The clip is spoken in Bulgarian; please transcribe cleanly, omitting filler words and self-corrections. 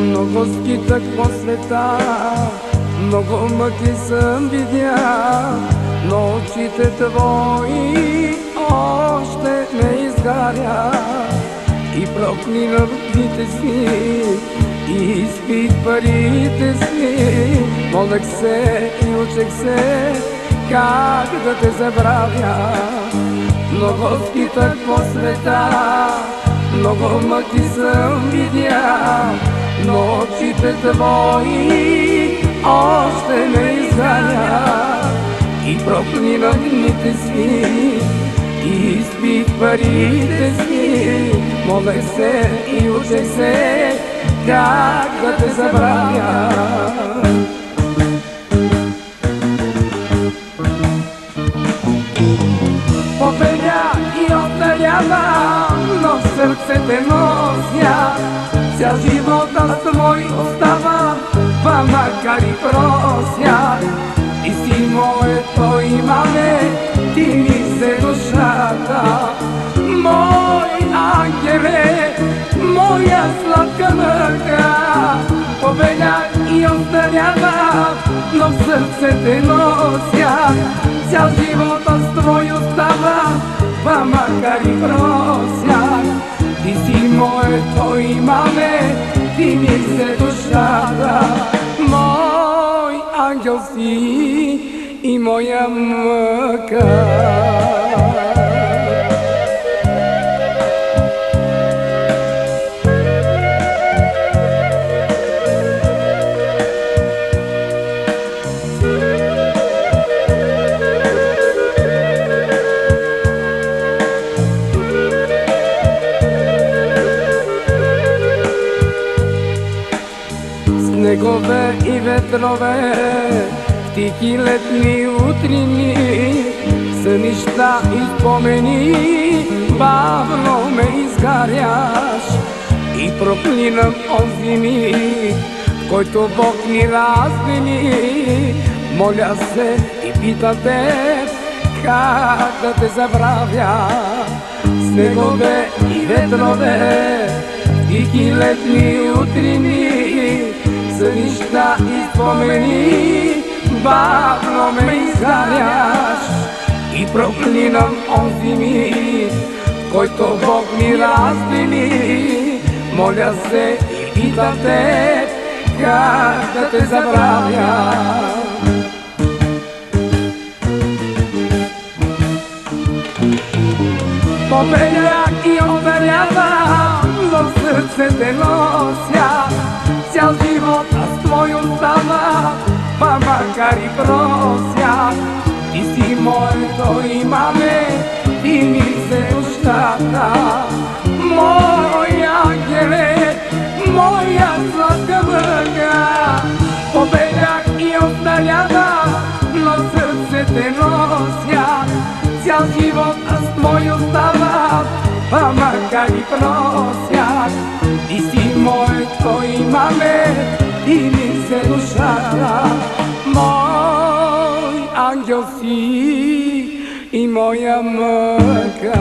Много скитах по света, много мъки съм видял, но очите твои още не изгаря. И проклинах дните си, и изпих парите си, молех се и учех се как да те забравя. Много скитах по света, много мъки съм видял, но очите твои още не изгаря. И проклинах дните си, и изпих парите си, молех се и учех се как да те забравя. Победя и остарявам, но в сърце те нося. Цял живот аз твой остава, па макар и прося. И си моето имаме, ти ми се душата. Мой ангеле, моя сладка мъка. Победях и остарявам, но в сърце те нося. Цял живот аз твой остава, па макар и прося. Ти си моето имаме, ти ми се душата. Мой ангел си и моя мъка. Снегове и ветрове, в тихи летни утрини, сънища и спомени, бавно ме изгаряш. И проклинам онзи миг, в който Бог ни раздели. Моля се и питам те, как да те забравя. Снегове и ветрове, в тихи летни утрини, сънища и спомени, бавно ме изгаряш. И проклинам онзи миг, в който Бог ни раздели. Моля се и питам те, как да те забравя. Победях и остарявам, в сърце те нося. Цял живот аз твой остава, па макар и прося. Ти си моето имаме, ти ми се душата. Мой ангеле, моя сладка мъка. Победях и остарявам, но сърце те нося. Цял живот аз твой остава, па макар и прося. Ти си моето имаме, ти ми се душата. Мой ангел си и моя мъка.